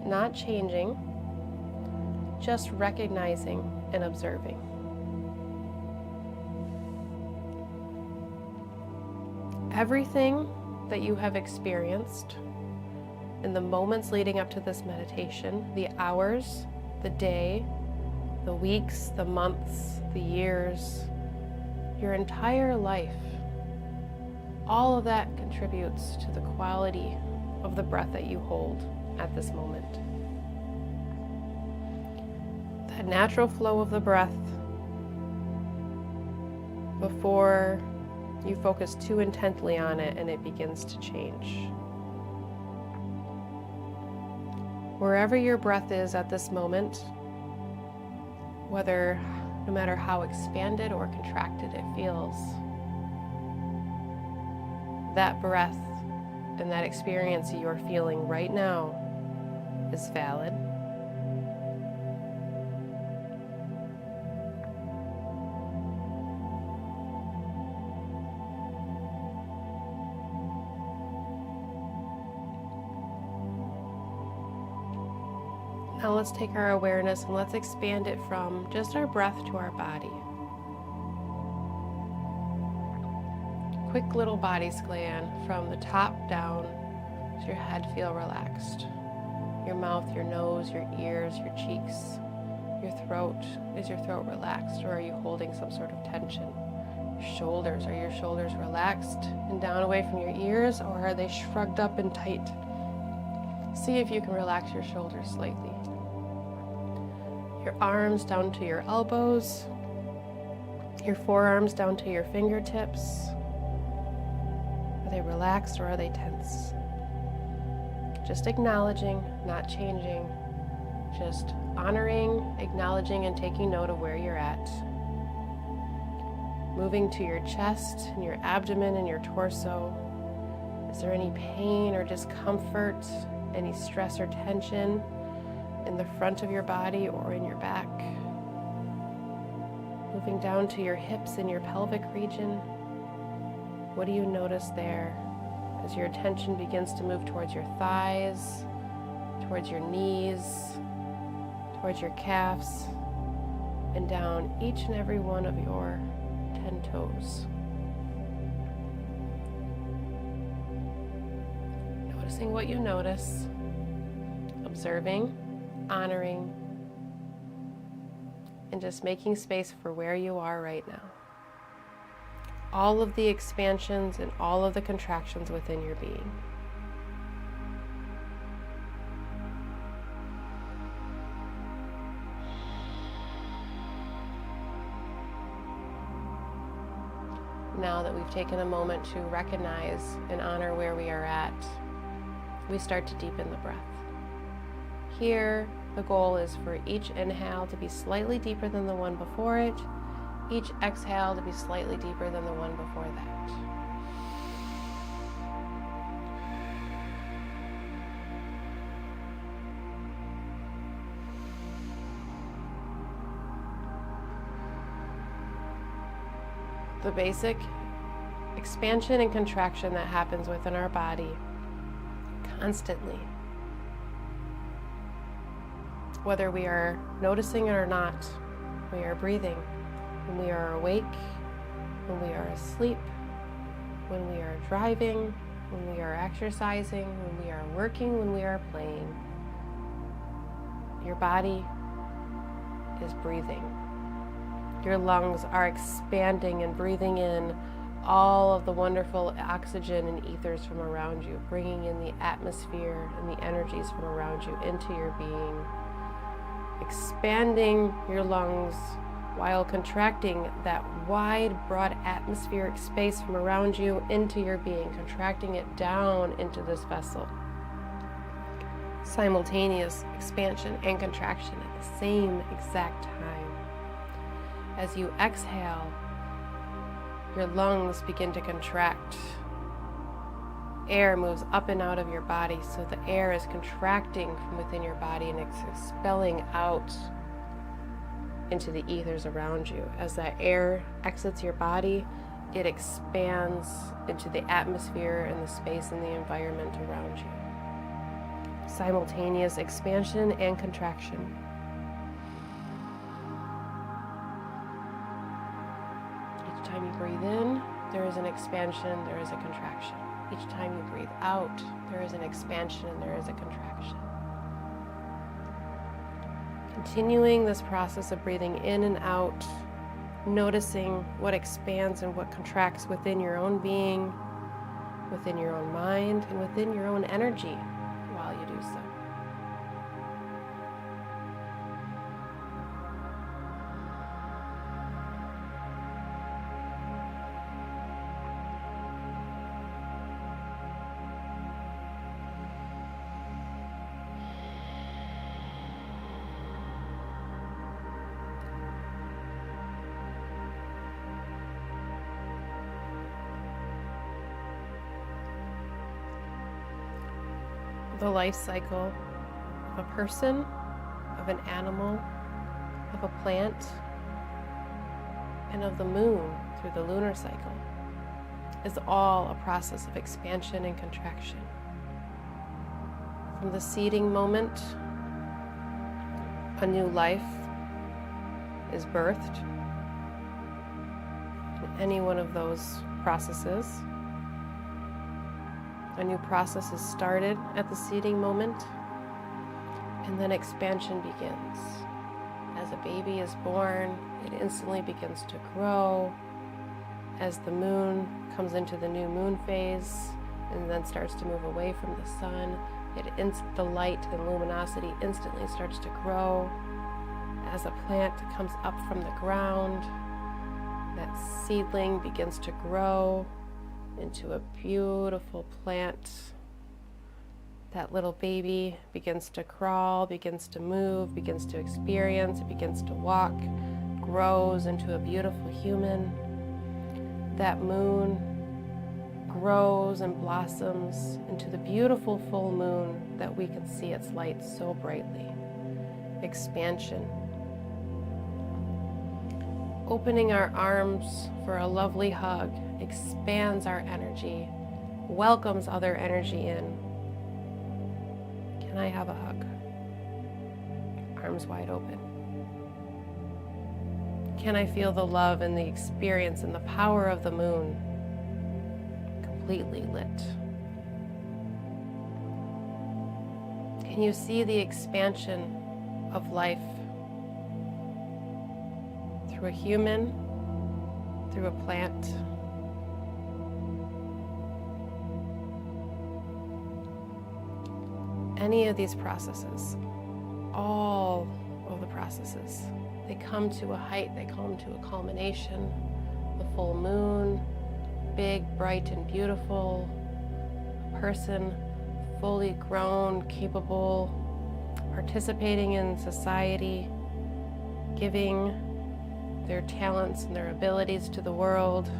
not changing, just recognizing and observing. Everything that you have experienced in the moments leading up to this meditation, the hours, the day, the weeks, the months, the years, your entire life, all of that contributes to the quality of the breath that you hold at this moment. That natural flow of the breath before you focus too intently on it and it begins to change. Wherever your breath is at this moment, no matter how expanded or contracted it feels, that breath and that experience you're feeling right now is valid. Now let's take our awareness and let's expand it from just our breath to our body. Quick little body scan from the top down. Does your head feel relaxed? Your mouth, your nose, your ears, your cheeks, your throat. Is your throat relaxed or are you holding some sort of tension? Your shoulders, are your shoulders relaxed and down away from your ears or are they shrugged up and tight? See if you can relax your shoulders slightly. Your arms down to your elbows, your forearms down to your fingertips. Are they relaxed or are they tense? Just acknowledging, not changing. Just honoring, acknowledging, and taking note of where you're at. Moving to your chest and your abdomen and your torso. Is there any pain or discomfort, any stress or tension in the front of your body or in your back? Moving down to your hips and your pelvic region. What do you notice there as your attention begins to move towards your thighs, towards your knees, towards your calves, and down each and every one of your 10 toes. Noticing what you notice, observing, honoring, and just making space for where you are right now. All of the expansions and all of the contractions within your being. Now that we've taken a moment to recognize and honor where we are at, we start to deepen the breath. Here, the goal is for each inhale to be slightly deeper than the one before it, each exhale to be slightly deeper than the one before that. The basic expansion and contraction that happens within our body constantly. Whether we are noticing it or not, we are breathing. When we are awake, when we are asleep, when we are driving, when we are exercising, when we are working, when we are playing. Your body is breathing. Your lungs are expanding and breathing in all of the wonderful oxygen and ethers from around you, bringing in the atmosphere and the energies from around you into your being, expanding your lungs while contracting that wide, broad atmospheric space from around you into your being, contracting it down into this vessel. Simultaneous expansion and contraction at the same exact time. As you exhale, your lungs begin to contract. Air moves up and out of your body, so the air is contracting from within your body and it's expelling out into the ethers around you. As that air exits your body, it expands into the atmosphere and the space and the environment around you. Simultaneous expansion and contraction. Each time you breathe in, there is an expansion, there is a contraction. Each time you breathe out, there is an expansion and there is a contraction. Continuing this process of breathing in and out, noticing what expands and what contracts within your own being, within your own mind, and within your own energy while you do so. The life cycle of a person, of an animal, of a plant, and of the moon through the lunar cycle is all a process of expansion and contraction. From the seeding moment, a new life is birthed. In any one of those processes, a new process is started at the seeding moment, and then expansion begins. As a baby is born, it instantly begins to grow. As the moon comes into the new moon phase and then starts to move away from the sun, the light and luminosity instantly starts to grow. As a plant comes up from the ground, that seedling begins to grow into a beautiful plant That little baby begins to crawl, begins to move, begins to experience, it begins to walk, grows into a beautiful human. That moon grows and blossoms into the beautiful full moon that we can see its light so brightly. Expansion. Opening our arms for a lovely hug expands our energy, welcomes other energy in. Can I have a hug? Arms wide open. Can I feel the love and the experience and the power of the moon completely lit? Can you see the expansion of life through a human, through a plant? Any of these processes, all of the processes, they come to a height, they come to a culmination. The full moon, big, bright, and beautiful. A person fully grown, capable, participating in society, giving their talents and their abilities to the world.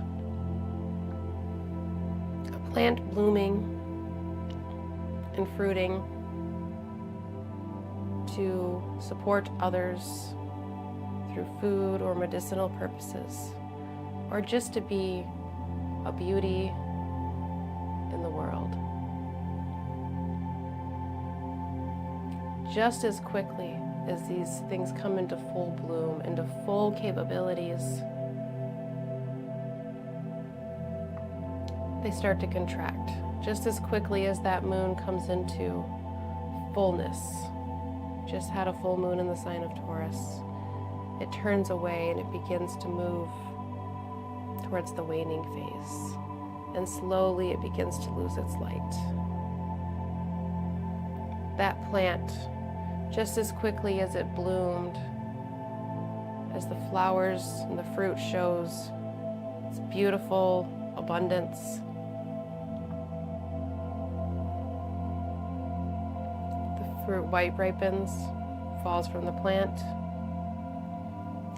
A plant blooming and fruiting to support others through food or medicinal purposes, or just to be a beauty in the world. Just as quickly as these things come into full bloom, into full capabilities, they start to contract. Just as quickly as that moon comes into fullness. Just had a full moon in the sign of Taurus. It turns away and it begins to move towards the waning phase. And slowly it begins to lose its light. That plant, just as quickly as it bloomed, as the flowers and the fruit shows its beautiful abundance, the fruit white ripens, falls from the plant,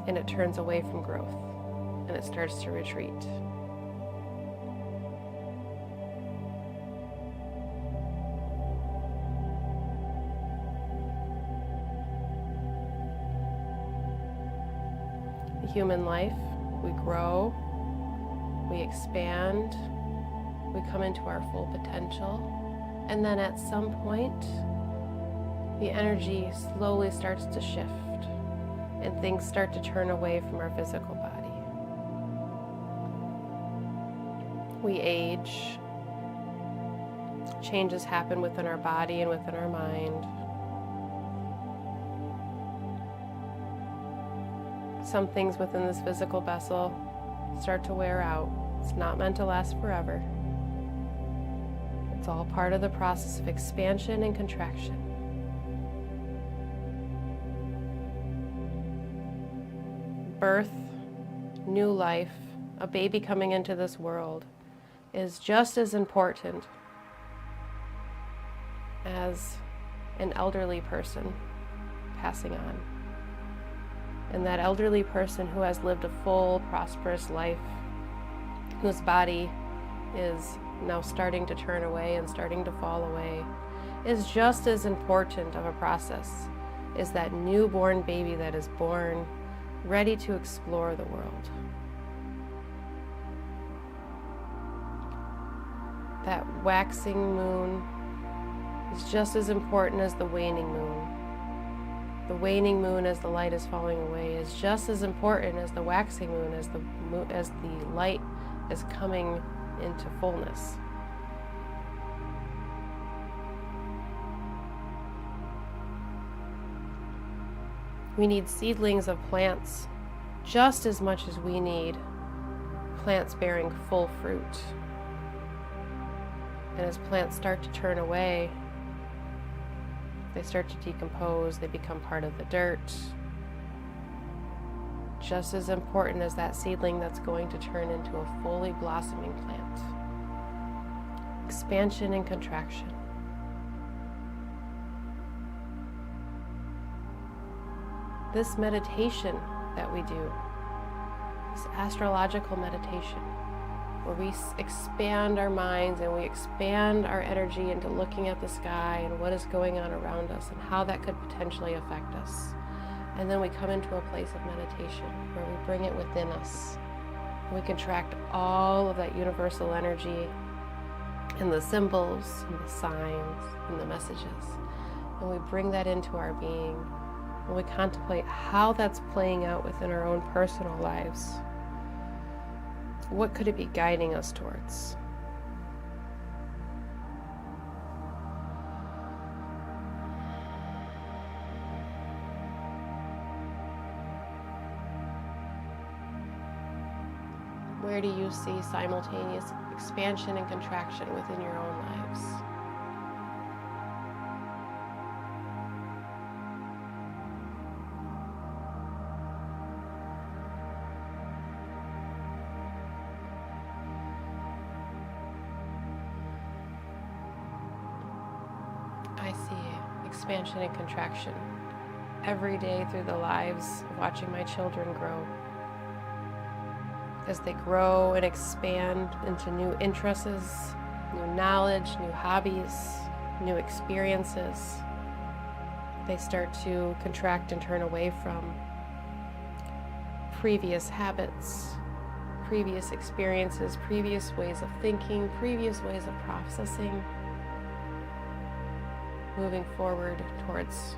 and it turns away from growth, and it starts to retreat. The human life, we grow, we expand, we come into our full potential, and then at some point, the energy slowly starts to shift and things start to turn away from our physical body. We age, changes happen within our body and within our mind. Some things within this physical vessel start to wear out. It's not meant to last forever. It's all part of the process of expansion and contraction. Birth, new life, a baby coming into this world is just as important as an elderly person passing on. And that elderly person who has lived a full, prosperous life, whose body is now starting to turn away and starting to fall away, is just as important of a process as that newborn baby that is born, ready to explore the world. That waxing moon is just as important as the waning moon. The waning moon, as the light is falling away, is just as important as the waxing moon, as the light is coming into fullness. We need seedlings of plants just as much as we need plants bearing full fruit. And as plants start to turn away, they start to decompose, they become part of the dirt. Just as important as that seedling that's going to turn into a fully blossoming plant. Expansion and contraction. this meditation that we do, this astrological meditation, where we expand our minds and we expand our energy into looking at the sky and what is going on around us and how that could potentially affect us. And then we come into a place of meditation where we bring it within us. We contract all of that universal energy and the symbols and the signs and the messages. And we bring that into our being. And we contemplate how that's playing out within our own personal lives. What could it be guiding us towards? Where do you see simultaneous expansion and contraction within your own lives? I see expansion and contraction every day through the lives of watching my children grow. As they grow and expand into new interests, new knowledge, new hobbies, new experiences, they start to contract and turn away from previous habits, previous experiences, previous ways of thinking, previous ways of processing, moving forward towards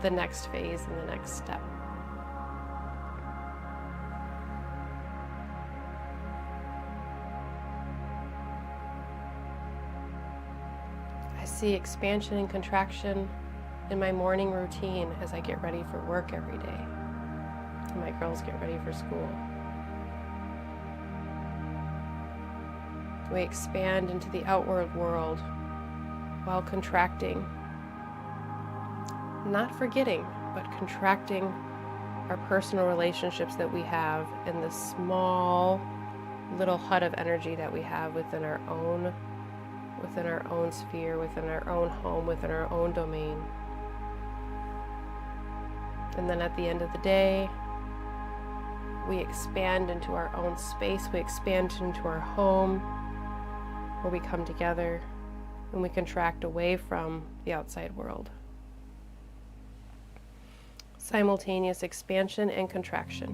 the next phase and the next step. I see expansion and contraction in my morning routine as I get ready for work every day, and my girls get ready for school. We expand into the outward world while contracting, not forgetting, but contracting our personal relationships that we have in the small little hut of energy that we have within our own sphere, within our own home, within our own domain. And then at the end of the day, we expand into our own space, we expand into our home, where we come together and we contract away from the outside world. Simultaneous expansion and contraction.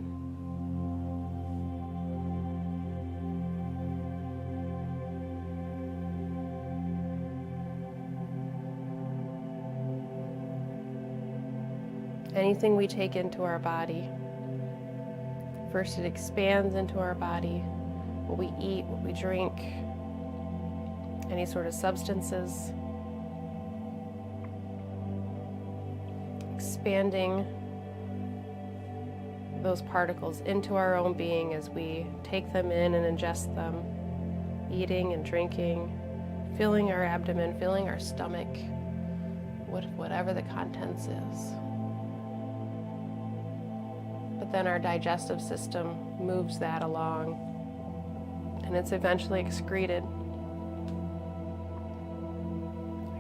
Anything we take into our body, first it expands into our body. What we eat, what we drink, any sort of substances, expanding those particles into our own being as we take them in and ingest them, eating and drinking, filling our abdomen, filling our stomach, whatever the contents is. But then our digestive system moves that along, and it's eventually excreted.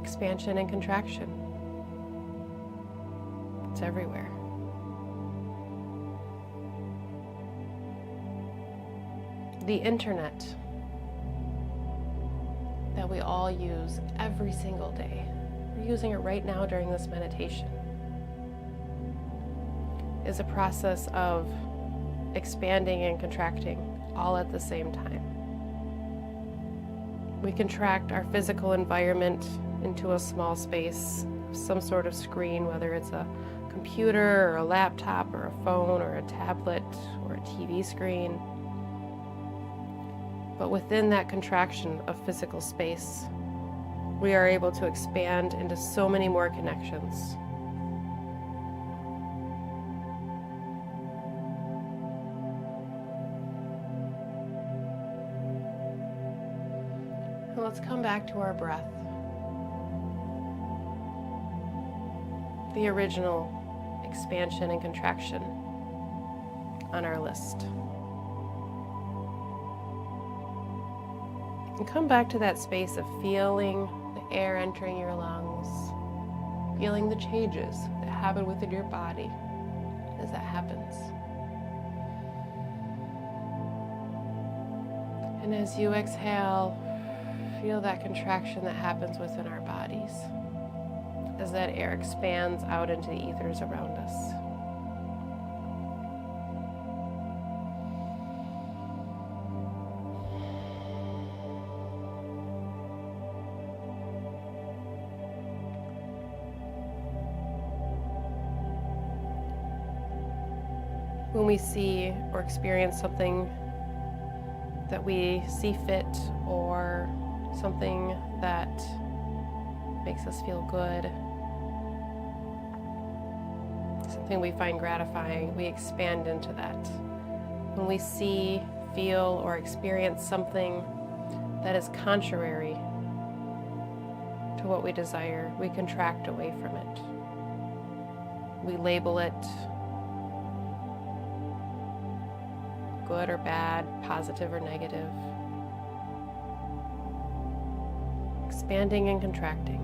Expansion and contraction. It's everywhere. The internet that we all use every single day. We're using it right now during this meditation. Is a process of expanding and contracting all at the same time. We contract our physical environment into a small space, some sort of screen, whether it's a computer or a laptop or a phone or a tablet or a TV screen. But within that contraction of physical space, we are able to expand into so many more connections. Let's come back to our breath. The original expansion and contraction on our list. And come back to that space of feeling the air entering your lungs, feeling the changes that happen within your body as that happens. And as you exhale, feel that contraction that happens within our bodies as that air expands out into the ethers around us. When we see or experience something that we see fit, or something that makes us feel good, something we find gratifying, we expand into that. When we see, feel, or experience something that is contrary to what we desire, we contract away from it. We label it good or bad, positive or negative. Expanding and contracting.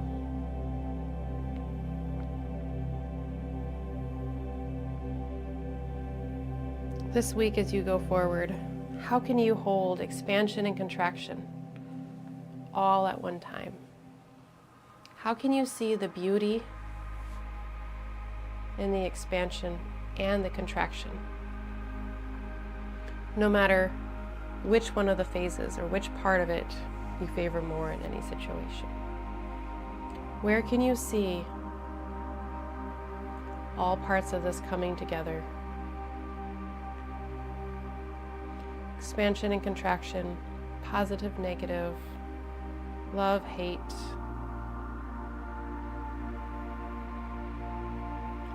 This week as you go forward, how can you hold expansion and contraction all at one time? How can you see the beauty in the expansion and the contraction? No matter which one of the phases or which part of it you favor more in any situation. Where can you see all parts of this coming together? Expansion and contraction, positive, negative, love, hate,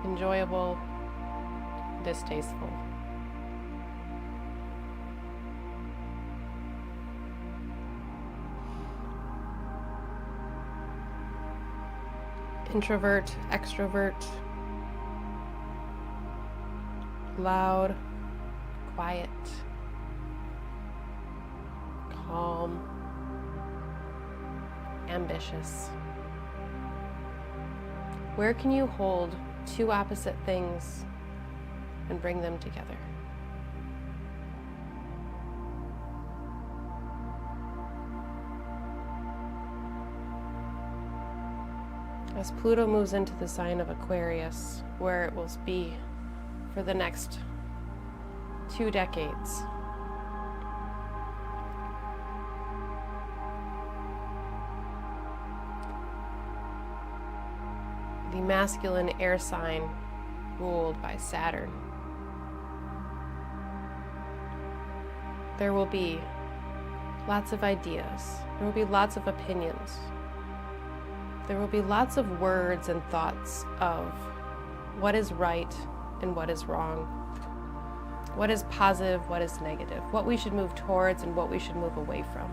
enjoyable, distasteful. Introvert, extrovert, loud, quiet, calm, ambitious. Where can you hold two opposite things and bring them together? As Pluto moves into the sign of Aquarius, where it will be for the next 2 decades, the masculine air sign ruled by Saturn, there will be lots of ideas, there will be lots of opinions. There will be lots of words and thoughts of what is right and what is wrong, what is positive, what is negative, what we should move towards and what we should move away from.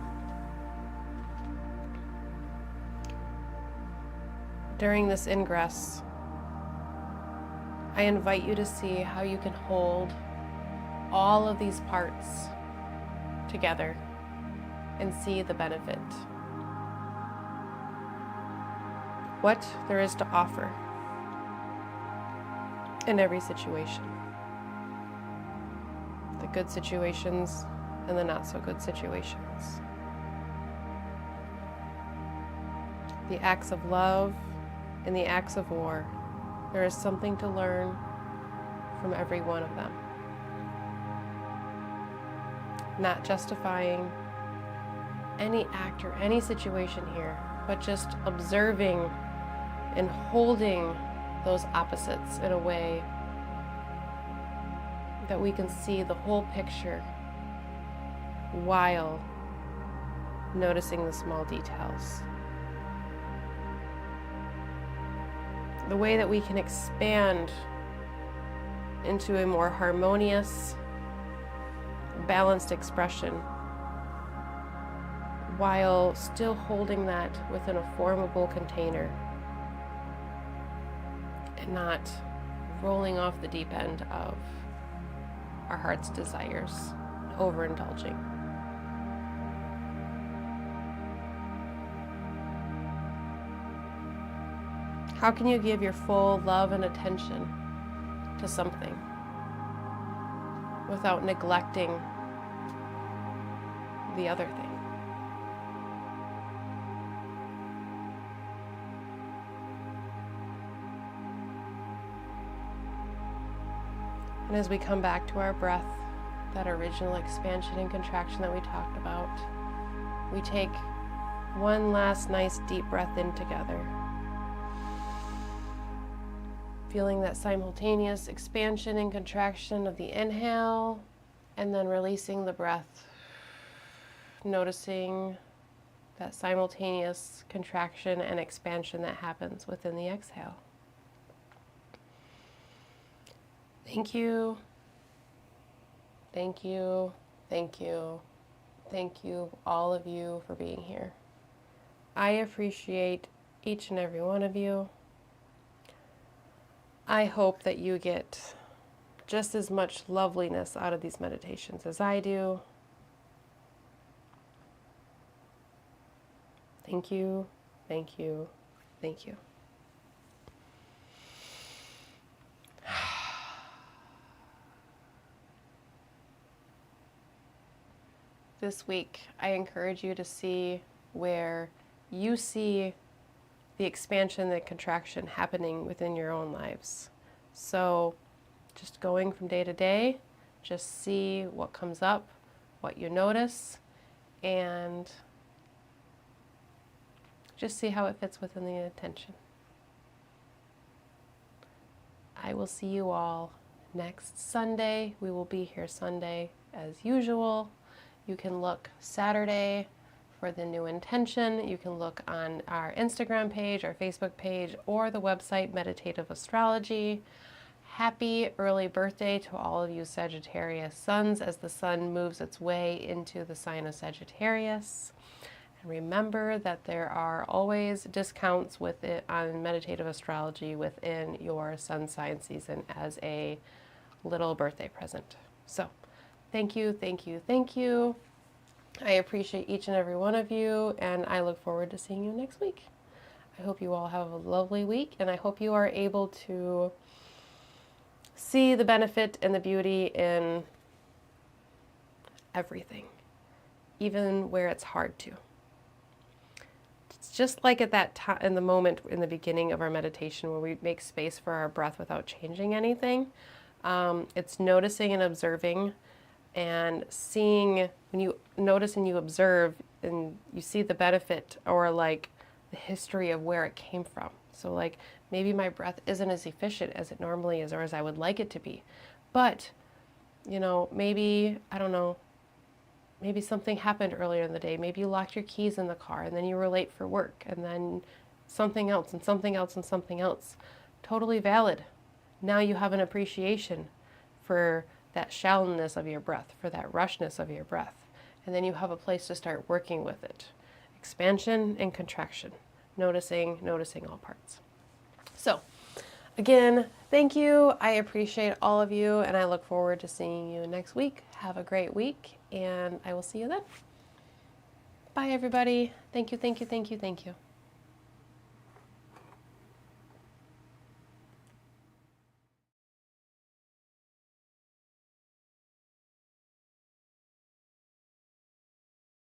During this ingress, I invite you to see how you can hold all of these parts together and see the benefit. What there is to offer in every situation. The good situations and the not so good situations. The acts of love and the acts of war. There is something to learn from every one of them. Not justifying any act or any situation here, but just observing and holding those opposites in a way that we can see the whole picture while noticing the small details. The way that we can expand into a more harmonious, balanced expression while still holding that within a formable container and not rolling off the deep end of our heart's desires, overindulging. How can you give your full love and attention to something without neglecting the other thing? And as we come back to our breath, that original expansion and contraction that we talked about, we take one last nice deep breath in together. Feeling that simultaneous expansion and contraction of the inhale, and then releasing the breath. Noticing that simultaneous contraction and expansion that happens within the exhale. Thank you. Thank you. Thank you. Thank you, all of you, for being here. I appreciate each and every one of you. I hope that you get just as much loveliness out of these meditations as I do. Thank you, thank you, thank you. This week, I encourage you to see where you see the expansion, the contraction happening within your own lives. So just going from day to day, just see what comes up, what you notice, and just see how it fits within the intention. I will see you all next Sunday. We will be here Sunday as usual. You can look Saturday for the new intention. You can look on our Instagram page, our Facebook page, or the website Meditative Astrology. Happy early birthday to all of you Sagittarius suns as the sun moves its way into the sign of Sagittarius. And remember that there are always discounts with it on Meditative Astrology within your sun sign season as a little birthday present. So thank you, thank you, thank you. I appreciate each and every one of you, and I look forward to seeing you next week. I hope you all have a lovely week, and I hope you are able to see the benefit and the beauty in everything, even where it's hard to. It's just like at that time, in the moment in the beginning of our meditation where we make space for our breath without changing anything. It's noticing and observing and seeing. When you notice and you observe and you see the benefit or like the history of where it came from. So like maybe my breath isn't as efficient as it normally is or as I would like it to be. But, you know, maybe, I don't know, maybe something happened earlier in the day. Maybe you locked your keys in the car and then you were late for work, and then something else and something else and something else. Totally valid. Now you have an appreciation for that shallowness of your breath, for that rushness of your breath. And then you have a place to start working with it. Expansion and contraction. Noticing all parts. So, again, thank you. I appreciate all of you, and I look forward to seeing you next week. Have a great week, and I will see you then. Bye, everybody. Thank you, thank you, thank you, thank you.